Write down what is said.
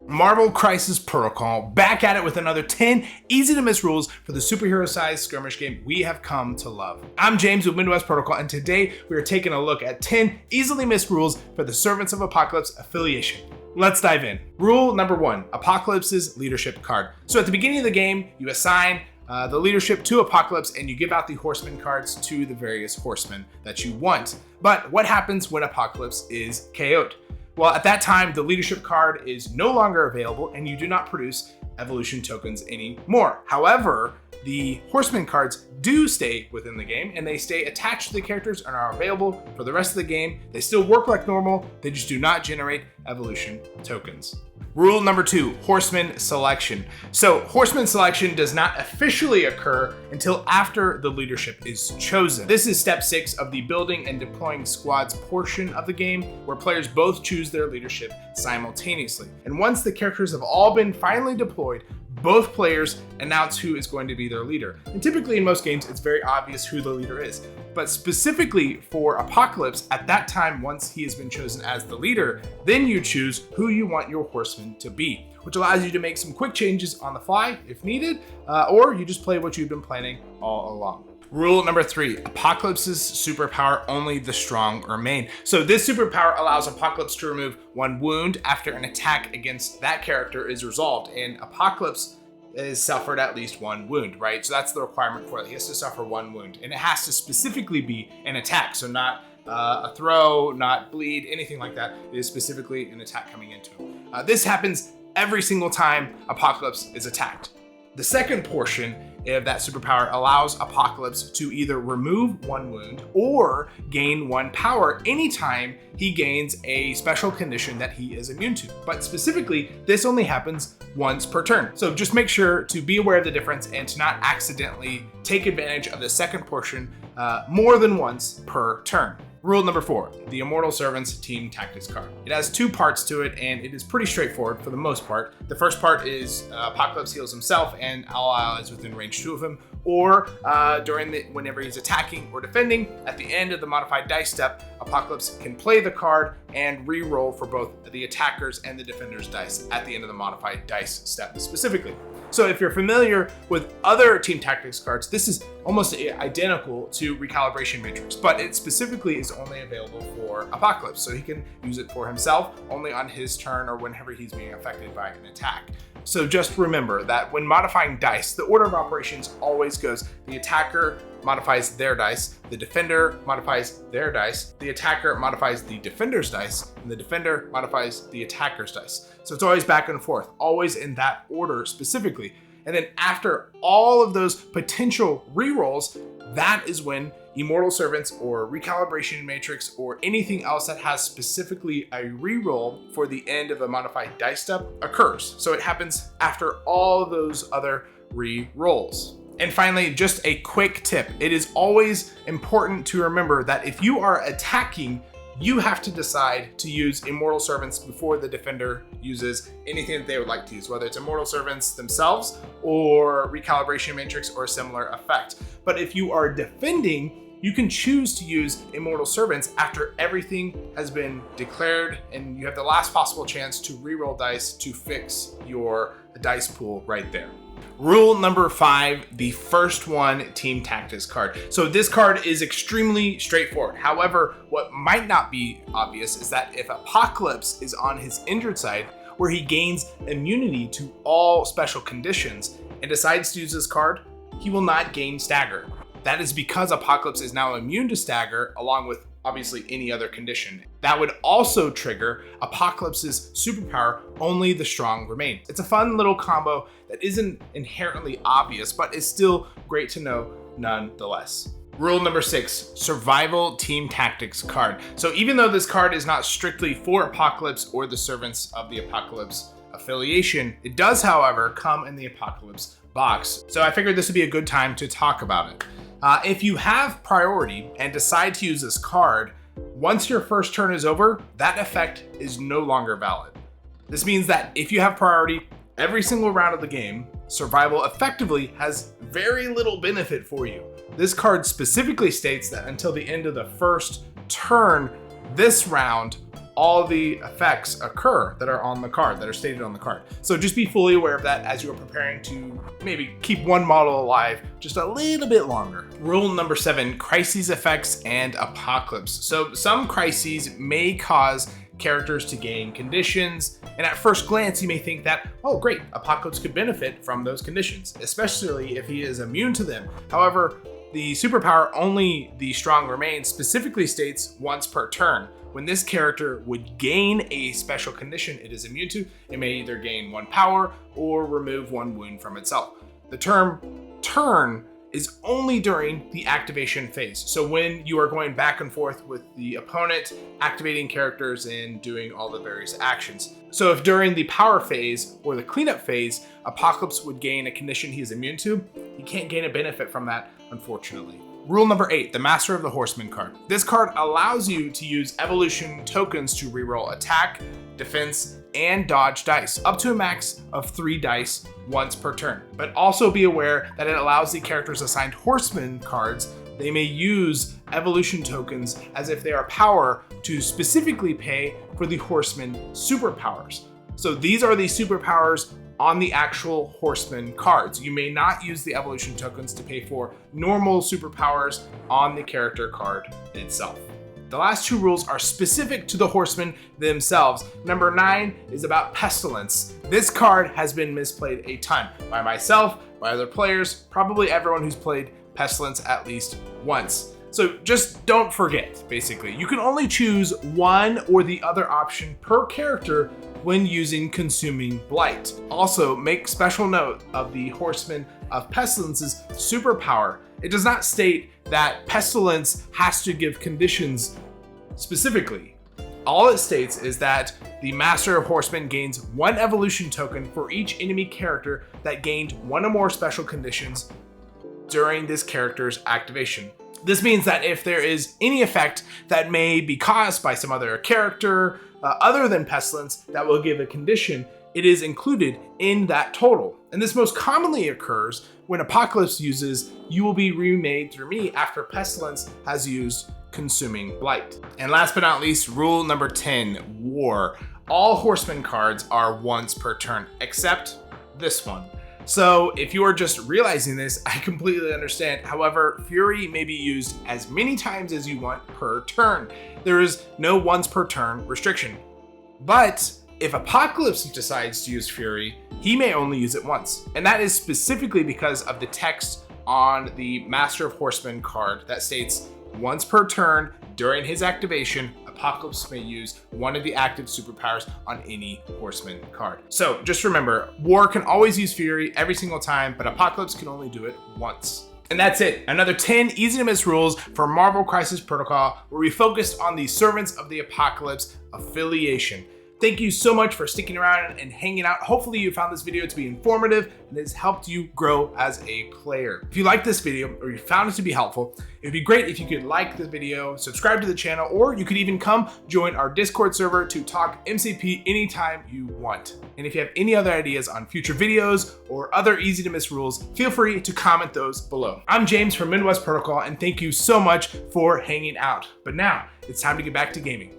Marvel Crisis Protocol, back at it with another 10 easy to miss rules for the superhero-sized skirmish game we have come to love. I'm James with Midwest Protocol, and today we are taking a look at 10 easily missed rules for the Servants of Apocalypse Affiliation. Let's dive in. Rule number 1, Apocalypse's leadership card. So at the beginning of the game, you assign the leadership to Apocalypse and you give out the Horseman cards to the various Horsemen that you want. But what happens when Apocalypse is KO'd? Well, at that time, the leadership card is no longer available and you do not produce evolution tokens anymore. However, the Horseman cards do stay within the game and they stay attached to the characters and are available for the rest of the game. They still work like normal, they just do not generate evolution tokens. Rule number 2, Horseman selection. So Horseman selection does not officially occur until after the leadership is chosen. This is step 6 of the building and deploying squads portion of the game, where players both choose their leadership simultaneously. And once the characters have all been finally deployed, both players announce who is going to be their leader. And typically in most games, it's very obvious who the leader is. But specifically for Apocalypse, at that time, once he has been chosen as the leader, then you choose who you want your horseman to be, which allows you to make some quick changes on the fly if needed, or you just play what you've been planning all along. Rule number 3, Apocalypse's superpower, only the strong remain. So this superpower allows Apocalypse to remove 1 wound after an attack against that character is resolved, and Apocalypse is suffered at least 1 wound, right? So that's the requirement for it. He has to suffer 1 wound, and it has to specifically be an attack, so not a throw, not bleed, anything like that. It is specifically an attack coming into him. This happens every single time Apocalypse is attacked. The second portion of that superpower allows Apocalypse to either remove 1 wound or gain 1 power anytime he gains a special condition that he is immune to. But specifically, this only happens once per turn. So just make sure to be aware of the difference and to not accidentally take advantage of the second portion more than once per turn. Rule number 4, the Immortal Servants Team Tactics card. It has 2 parts to it and it is pretty straightforward for the most part. The first part is Apocalypse heals himself and all allies within range 2 of him, or whenever he's attacking or defending, at the end of the modified dice step, Apocalypse can play the card and re-roll for both the attackers and the defenders' dice at the end of the modified dice step specifically. So if you're familiar with other Team Tactics cards, this is almost identical to Recalibration Matrix, but it specifically is only available for Apocalypse, so he can use it for himself only on his turn or whenever he's being affected by an attack. So just remember that when modifying dice, the order of operations always goes: the attacker modifies their dice, the defender modifies their dice, the attacker modifies the defender's dice, and the defender modifies the attacker's dice. So it's always back and forth, always in that order specifically. And then after all of those potential rerolls, that is when Immortal Servants or Recalibration Matrix or anything else that has specifically a reroll for the end of a modified dice step occurs. So it happens after all of those other rerolls. And finally, just a quick tip. It is always important to remember that if you are attacking, you have to decide to use Immortal Servants before the defender uses anything that they would like to use, whether it's Immortal Servants themselves or Recalibration Matrix or a similar effect. But if you are defending, you can choose to use Immortal Servants after everything has been declared and you have the last possible chance to reroll dice to fix your dice pool right there. Rule number 5, the first one, Team Tactics card. So this card is extremely straightforward. However, what might not be obvious is that if Apocalypse is on his injured side, where he gains immunity to all special conditions and decides to use this card, he will not gain stagger. That is because Apocalypse is now immune to stagger, along with obviously any other condition. That would also trigger Apocalypse's superpower, only the strong remain. It's a fun little combo that isn't inherently obvious, but is still great to know nonetheless. Rule number 6, Survival Team Tactics card. So even though this card is not strictly for Apocalypse or the Servants of the Apocalypse Affiliation, it does, however, come in the Apocalypse box. So I figured this would be a good time to talk about it. If you have priority and decide to use this card, once your first turn is over, that effect is no longer valid. This means that if you have priority every single round of the game, survival effectively has very little benefit for you. This card specifically states that until the end of the first turn, this round, all the effects occur that are on the card, that are stated on the card. So just be fully aware of that as you are preparing to maybe keep one model alive just a little bit longer. Rule number 7, crises effects and apocalypse. So some crises may cause characters to gain conditions, and at first glance you may think that, oh great, Apocalypse could benefit from those conditions, especially if he is immune to them. However, the superpower Only the Strong Remain specifically states once per turn. When this character would gain a special condition it is immune to, it may either gain 1 power or remove 1 wound from itself. The term turn is only during the activation phase. So when you are going back and forth with the opponent, activating characters and doing all the various actions. So if during the power phase or the cleanup phase, Apocalypse would gain a condition he is immune to, he can't gain a benefit from that, unfortunately. Rule number 8, the Master of the Horseman card. This card allows you to use evolution tokens to reroll attack, defense, and dodge dice, up to a max of 3 dice once per turn. But also be aware that it allows the characters assigned Horseman cards, they may use evolution tokens as if they are power to specifically pay for the Horseman superpowers. So these are the superpowers on the actual Horseman cards. You may not use the evolution tokens to pay for normal superpowers on the character card itself. The last 2 rules are specific to the Horsemen themselves. Number 9 is about Pestilence. This card has been misplayed a ton by myself, by other players, probably everyone who's played Pestilence at least once. So just don't forget, basically. You can only choose one or the other option per character when using Consuming Blight. Also, make special note of the Horseman of Pestilence's superpower. It does not state that Pestilence has to give conditions specifically. All it states is that the Master of Horsemen gains 1 evolution token for each enemy character that gained 1 or more special conditions during this character's activation. This means that if there is any effect that may be caused by some other character other than Pestilence that will give a condition, it is included in that total. And this most commonly occurs when Apocalypse uses "You will be remade through me" after Pestilence has used Consuming Blight. And last but not least, rule number 10, War. All Horseman cards are once per turn, except this one. So if you are just realizing this, I completely understand. However, Fury may be used as many times as you want per turn. There is no once per turn restriction. But if Apocalypse decides to use Fury, he may only use it once. And that is specifically because of the text on the Master of Horsemen card that states once per turn during his activation, Apocalypse may use 1 of the active superpowers on any Horseman card. So just remember, War can always use Fury every single time, but Apocalypse can only do it once. And that's it. Another 10 easy to miss rules for Marvel Crisis Protocol, where we focused on the Servants of the Apocalypse Affiliation. Thank you so much for sticking around and hanging out. Hopefully you found this video to be informative and it's helped you grow as a player. If you liked this video or you found it to be helpful, it would be great if you could like the video, subscribe to the channel, or you could even come join our Discord server to talk MCP anytime you want. And if you have any other ideas on future videos or other easy to miss rules, feel free to comment those below. I'm James from Midwest Protocol, and thank you so much for hanging out. But now it's time to get back to gaming.